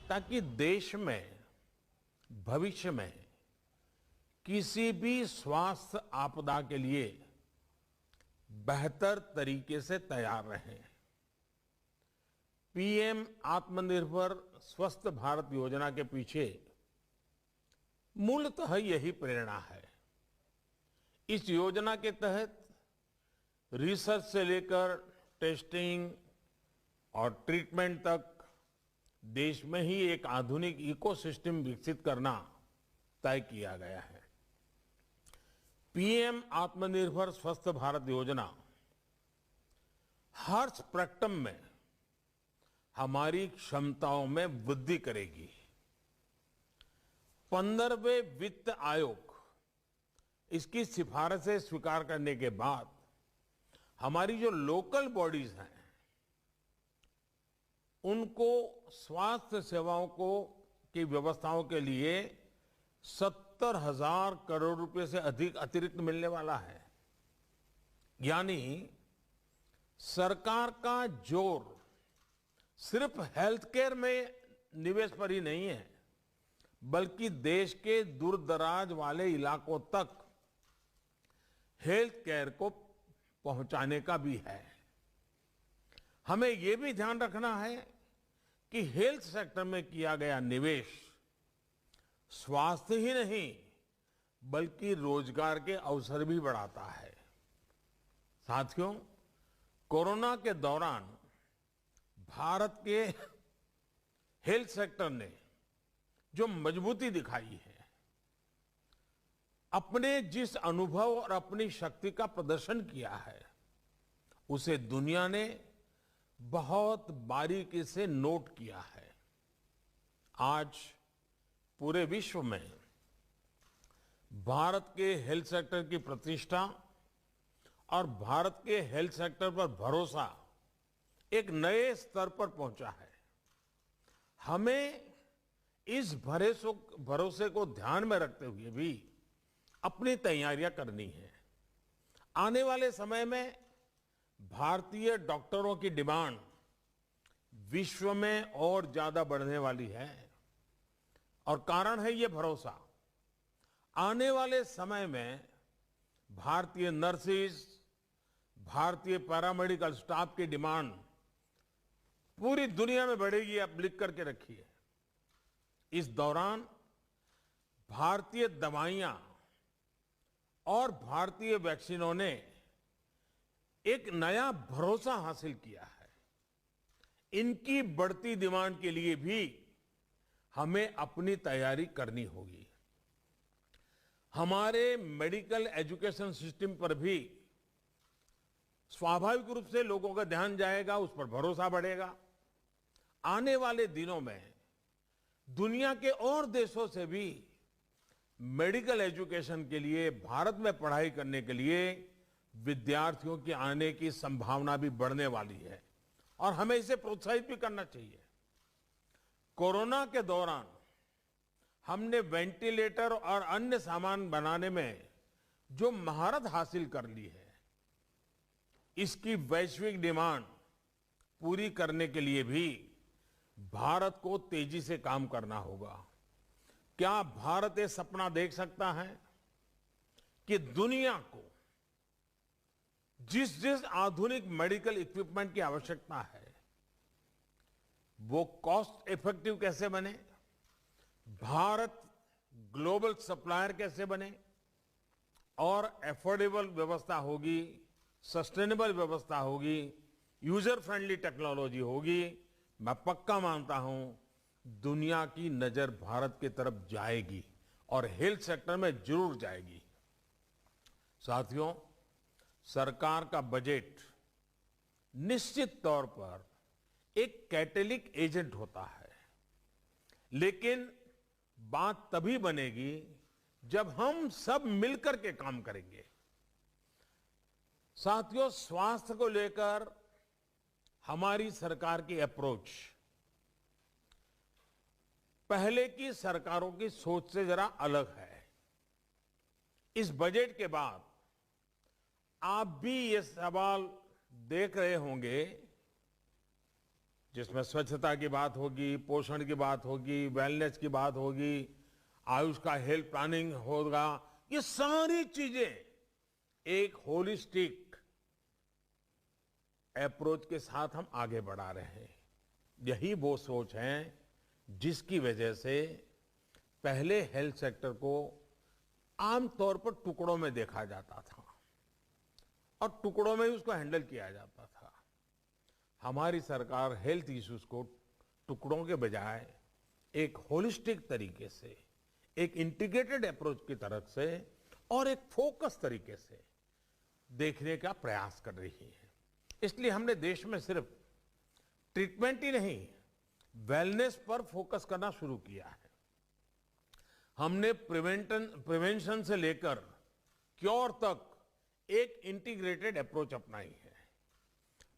ताकि देश में भविष्य में किसी भी स्वास्थ्य आपदा के लिए बेहतर तरीके से तैयार रहें। पीएम आत्मनिर्भर स्वस्थ भारत योजना के पीछे मूलतः यही प्रेरणा है। इस योजना के तहत रिसर्च से लेकर टेस्टिंग और ट्रीटमेंट तक देश में ही एक आधुनिक इकोसिस्टम विकसित करना तय किया गया है। पीएम आत्मनिर्भर स्वस्थ भारत योजना हर स्पेक्ट्रम में हमारी क्षमताओं में वृद्धि करेगी। 15वें वित्त आयोग इसकी सिफारिशें स्वीकार करने के बाद हमारी जो लोकल बॉडीज हैं उनको स्वास्थ्य सेवाओं को की व्यवस्थाओं के लिए 70,000 करोड़ रुपए से अधिक अतिरिक्त मिलने वाला है। यानी सरकार का जोर सिर्फ हेल्थ केयर में निवेश पर ही नहीं है, बल्कि देश के दूर दराज वाले इलाकों तक हेल्थ केयर को पहुंचाने का भी है। हमें यह भी ध्यान रखना है कि हेल्थ सेक्टर में किया गया निवेश स्वास्थ्य ही नहीं बल्कि रोजगार के अवसर भी बढ़ाता है। साथियों, कोरोना के दौरान भारत के हेल्थ सेक्टर ने जो मजबूती दिखाई है, अपने जिस अनुभव और अपनी शक्ति का प्रदर्शन किया है, उसे दुनिया ने बहुत बारीकी से नोट किया है। आज पूरे विश्व में भारत के हेल्थ सेक्टर की प्रतिष्ठा और भारत के हेल्थ सेक्टर पर भरोसा एक नए स्तर पर पहुंचा है। हमें इस भरोसे को ध्यान में रखते हुए भी अपनी तैयारियां करनी है। आने वाले समय में भारतीय डॉक्टरों की डिमांड विश्व में और ज्यादा बढ़ने वाली है और कारण है ये भरोसा। आने वाले समय में भारतीय नर्सेज, भारतीय पैरामेडिकल स्टाफ की डिमांड पूरी दुनिया में बढ़ेगी, आप लिख करके रखिए। इस दौरान भारतीय दवाइयां और भारतीय वैक्सीनों ने एक नया भरोसा हासिल किया है। इनकी बढ़ती डिमांड के लिए भी हमें अपनी तैयारी करनी होगी। हमारे मेडिकल एजुकेशन सिस्टम पर भी स्वाभाविक रूप से लोगों का ध्यान जाएगा, उस पर भरोसा बढ़ेगा। आने वाले दिनों में दुनिया के और देशों से भी मेडिकल एजुकेशन के लिए भारत में पढ़ाई करने के लिए विद्यार्थियों के आने की संभावना भी बढ़ने वाली है और हमें इसे प्रोत्साहित भी करना चाहिए। कोरोना के दौरान हमने वेंटिलेटर और अन्य सामान बनाने में जो महारत हासिल कर ली है, इसकी वैश्विक डिमांड पूरी करने के लिए भी भारत को तेजी से काम करना होगा। क्या भारत ये सपना देख सकता है कि दुनिया को जिस जिस आधुनिक मेडिकल इक्विपमेंट की आवश्यकता है वो कॉस्ट इफेक्टिव कैसे बने, भारत ग्लोबल सप्लायर कैसे बने और एफोर्डेबल व्यवस्था होगी, सस्टेनेबल व्यवस्था होगी, यूजर फ्रेंडली टेक्नोलॉजी होगी। मैं पक्का मानता हूं दुनिया की नजर भारत की तरफ जाएगी और हेल्थ सेक्टर में जरूर जाएगी। साथियों, सरकार का बजट निश्चित तौर पर एक कैटेलिक एजेंट होता है, लेकिन बात तभी बनेगी जब हम सब मिलकर के काम करेंगे। साथियों, स्वास्थ्य को लेकर हमारी सरकार की अप्रोच पहले की सरकारों की सोच से जरा अलग है। इस बजट के बाद आप भी ये सवाल देख रहे होंगे, जिसमें स्वच्छता की बात होगी, पोषण की बात होगी, वेलनेस की बात होगी, आयुष का हेल्थ प्लानिंग होगा। ये सारी चीजें एक होलिस्टिक अप्रोच के साथ हम आगे बढ़ा रहे हैं। यही वो सोच है जिसकी वजह से पहले हेल्थ सेक्टर को आमतौर पर टुकड़ों में देखा जाता था और टुकड़ों में ही उसको हैंडल किया जाता था। हमारी सरकार हेल्थ इश्यूज को टुकड़ों के बजाय एक होलिस्टिक तरीके से, एक इंटीग्रेटेड अप्रोच की तरफ से और एक फोकस तरीके से देखने का प्रयास कर रही है। इसलिए हमने देश में सिर्फ ट्रीटमेंट ही नहीं, वेलनेस पर फोकस करना शुरू किया है। हमने प्रिवेंशन से लेकर क्योर तक एक इंटीग्रेटेड अप्रोच अपनाई है।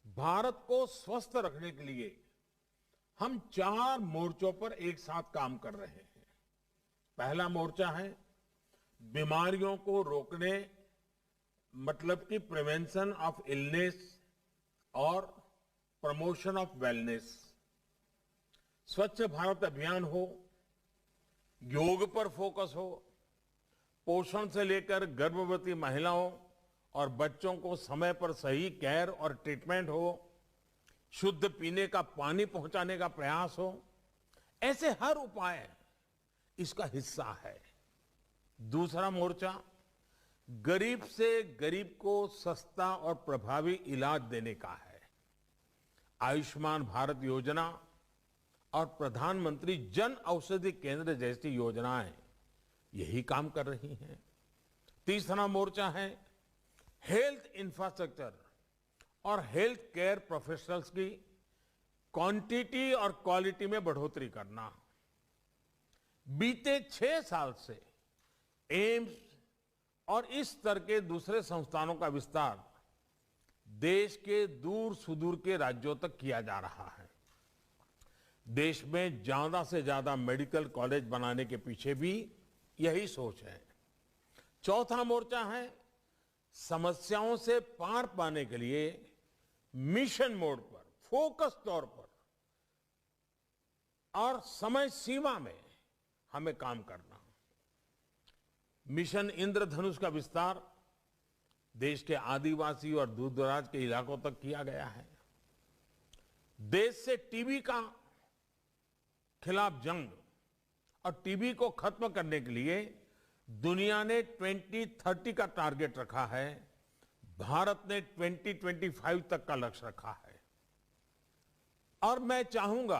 भारत को स्वस्थ रखने के लिए हम 4 मोर्चों पर एक साथ काम कर रहे हैं। पहला मोर्चा है बीमारियों को रोकने, मतलब कि प्रिवेंशन ऑफ इलनेस और प्रमोशन ऑफ वेलनेस। स्वच्छ भारत अभियान हो, योग पर फोकस हो, पोषण से लेकर गर्भवती महिलाओं और बच्चों को समय पर सही केयर और ट्रीटमेंट हो, शुद्ध पीने का पानी पहुंचाने का प्रयास हो, ऐसे हर उपाय इसका हिस्सा है। दूसरा मोर्चा गरीब से गरीब को सस्ता और प्रभावी इलाज देने का है। आयुष्मान भारत योजना और प्रधानमंत्री जन औषधि केंद्र जैसी योजनाएं यही काम कर रही हैं। तीसरा मोर्चा है हेल्थ इंफ्रास्ट्रक्चर और हेल्थ केयर प्रोफेशनल्स की क्वांटिटी और क्वालिटी में बढ़ोतरी करना। बीते 6 साल से एम्स और इस स्तर के दूसरे संस्थानों का विस्तार देश के दूर सुदूर के राज्यों तक किया जा रहा है। देश में ज्यादा से ज्यादा मेडिकल कॉलेज बनाने के पीछे भी यही सोच है। चौथा मोर्चा है समस्याओं से पार पाने के लिए मिशन मोड पर, फोकस तौर पर और समय सीमा में हमें काम करना। मिशन इंद्रधनुष का विस्तार देश के आदिवासी और दूर दराज के इलाकों तक किया गया है। देश से टीबी का खिलाफ जंग और टीबी को खत्म करने के लिए दुनिया ने 2030 का टारगेट रखा है। भारत ने 2025 तक का लक्ष्य रखा है। और मैं चाहूंगा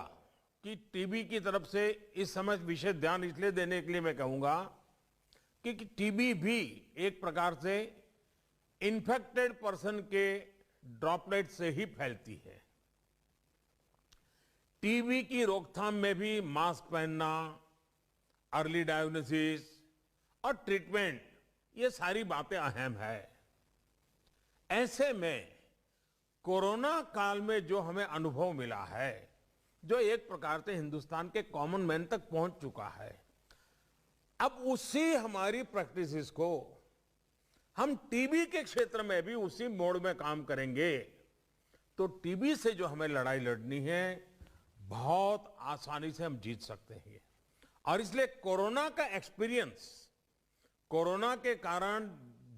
कि टीबी की तरफ से इस समय विशेष ध्यान इसलिए देने के लिए मैं कहूंगा कि टीबी भी एक प्रकार से इन्फेक्टेड पर्सन के ड्रॉपलेट से ही फैलती है। टीबी की रोकथाम में भी मास्क पहनना, अर्ली डायग्नोसिस और ट्रीटमेंट, ये सारी बातें अहम है। ऐसे में कोरोना काल में जो हमें अनुभव मिला है, जो एक प्रकार से हिंदुस्तान के कॉमन मैन तक पहुंच चुका है, अब उसी हमारी प्रैक्टिसेस को हम टीबी के क्षेत्र में भी उसी मोड में काम करेंगे तो टीबी से जो हमें लड़ाई लड़नी है बहुत आसानी से हम जीत सकते हैं। और इसलिए कोरोना का एक्सपीरियंस, कोरोना के कारण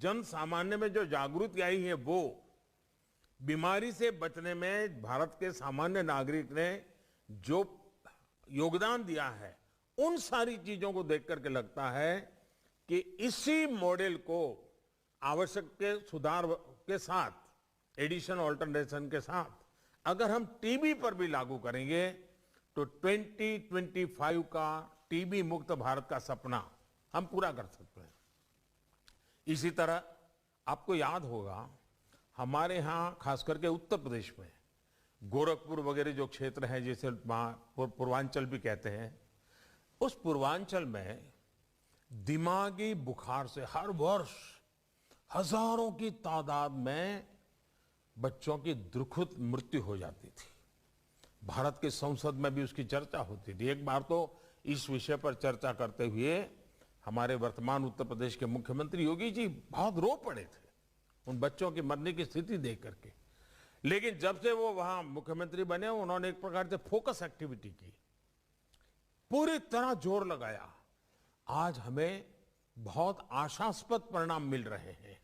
जन सामान्य में जो जागृति आई है, वो बीमारी से बचने में भारत के सामान्य नागरिक ने जो योगदान दिया है, उन सारी चीजों को देख करके लगता है कि इसी मॉडल को आवश्यक के सुधार के साथ, एडिशन ऑल्टरनेशन के साथ अगर हम टीबी पर भी लागू करेंगे तो 2025 का टीबी मुक्त भारत का सपना हम पूरा कर सकते हैं। इसी तरह आपको याद होगा हमारे यहाँ खास करके उत्तर प्रदेश में गोरखपुर वगैरह जो क्षेत्र है, जिसे पूर्वांचल भी कहते हैं, उस पूर्वांचल में दिमागी बुखार से हर वर्ष हजारों की तादाद में बच्चों की दुखद मृत्यु हो जाती थी। भारत के संसद में भी उसकी चर्चा होती थी। एक बार तो इस विषय पर चर्चा करते हुए हमारे वर्तमान उत्तर प्रदेश के मुख्यमंत्री योगी जी बहुत रो पड़े थे उन बच्चों की मरने की स्थिति देख करके। लेकिन जब से वो वहां मुख्यमंत्री बने उन्होंने एक प्रकार से फोकस एक्टिविटी की, पूरी तरह जोर लगाया। आज हमें बहुत आशास्पद परिणाम मिल रहे हैं।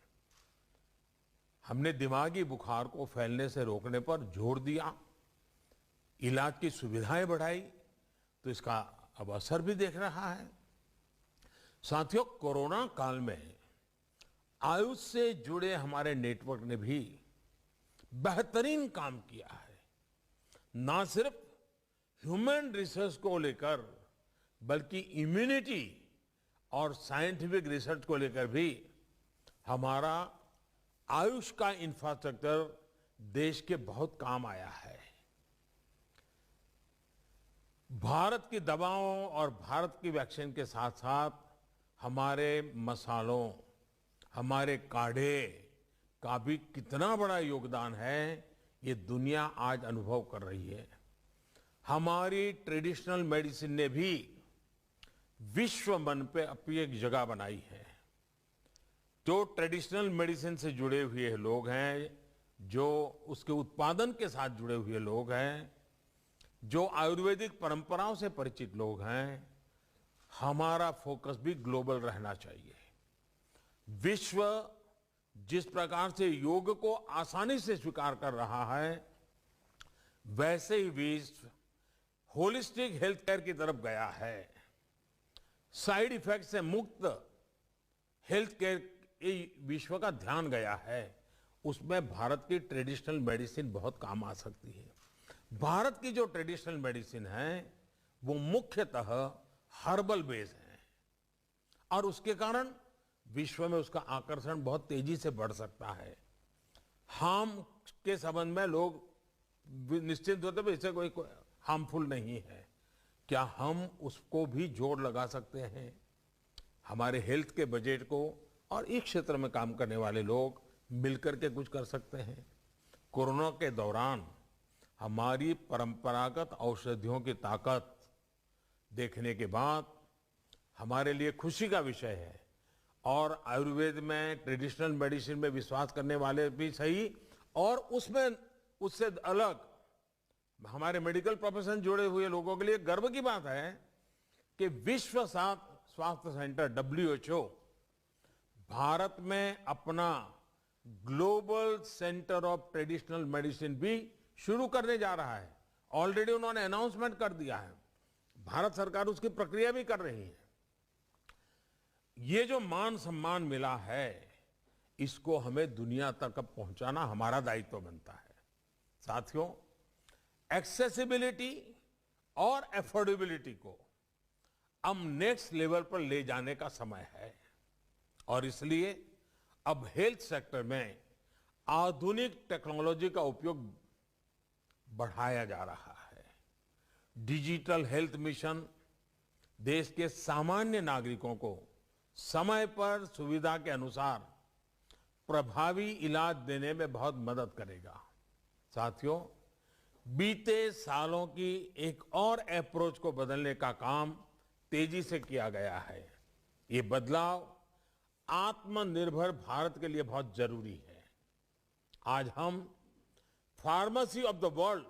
हमने दिमागी बुखार को फैलने से रोकने पर जोर दिया, इलाज की सुविधाएं बढ़ाई, तो इसका अब असर भी देख रहा है। साथियों, कोरोना काल में आयुष से जुड़े हमारे नेटवर्क ने भी बेहतरीन काम किया है। ना सिर्फ ह्यूमन रिसर्च को लेकर बल्कि इम्यूनिटी और साइंटिफिक रिसर्च को लेकर भी हमारा आयुष का इंफ्रास्ट्रक्चर देश के बहुत काम आया है। भारत की दवाओं और भारत की वैक्सीन के साथ साथ हमारे मसालों, हमारे काढ़े का भी कितना बड़ा योगदान है, ये दुनिया आज अनुभव कर रही है। हमारी ट्रेडिशनल मेडिसिन ने भी विश्व मन पे अपनी एक जगह बनाई है। जो ट्रेडिशनल मेडिसिन से जुड़े हुए लोग हैं, जो उसके उत्पादन के साथ जुड़े हुए लोग हैं, जो आयुर्वेदिक परंपराओं से परिचित लोग हैं, हमारा फोकस भी ग्लोबल रहना चाहिए। विश्व जिस प्रकार से योग को आसानी से स्वीकार कर रहा है, वैसे ही विश्व होलिस्टिक हेल्थ केयर की तरफ गया है। साइड इफेक्ट से मुक्त हेल्थ केयर विश्व का ध्यान गया है। उसमें भारत की ट्रेडिशनल मेडिसिन बहुत काम आ सकती है। भारत की जो ट्रेडिशनल मेडिसिन है वो मुख्यतः हर्बल बेस है और उसके कारण विश्व में उसका आकर्षण बहुत तेजी से बढ़ सकता है। हार्म के संबंध में लोग निश्चित होते हैं इससे कोई हार्मफुल नहीं है। क्या हम उसको भी जोड़ लगा सकते हैं? हमारे हेल्थ के बजट को और इस क्षेत्र में काम करने वाले लोग मिलकर के कुछ कर सकते हैं। कोरोना के दौरान हमारी परंपरागत औषधियों की ताकत देखने के बाद हमारे लिए खुशी का विषय है। और आयुर्वेद में, ट्रेडिशनल मेडिसिन में विश्वास करने वाले भी सही, और उसमें उससे अलग हमारे मेडिकल प्रोफेशन जुड़े हुए लोगों के लिए गर्व की बात है कि विश्व स्वास्थ्य सेंटर WHO भारत में अपना global centre of traditional medicine भी शुरू करने जा रहा है। ऑलरेडी उन्होंने अनाउंसमेंट कर दिया है। भारत सरकार उसकी प्रक्रिया भी कर रही है। ये जो मान सम्मान मिला है, इसको हमें दुनिया तक अब पहुंचाना हमारा दायित्व बनता है। साथियों, एक्सेसिबिलिटी और एफोर्डेबिलिटी को अब नेक्स्ट लेवल पर ले जाने का समय है और इसलिए अब हेल्थ सेक्टर में आधुनिक टेक्नोलॉजी का उपयोग बढ़ाया जा रहा है। डिजिटल हेल्थ मिशन देश के सामान्य नागरिकों को समय पर सुविधा के अनुसार प्रभावी इलाज देने में बहुत मदद करेगा। साथियों, बीते सालों की एक और अप्रोच को बदलने का काम तेजी से किया गया है। ये बदलाव आत्मनिर्भर भारत के लिए बहुत जरूरी है। आज हम फार्मेसी ऑफ द वर्ल्ड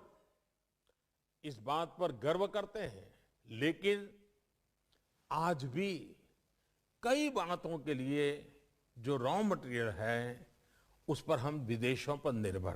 इस बात पर गर्व करते हैं, लेकिन आज भी कई बातों के लिए जो रॉ मटेरियल है उस पर हम विदेशों पर निर्भर हैं।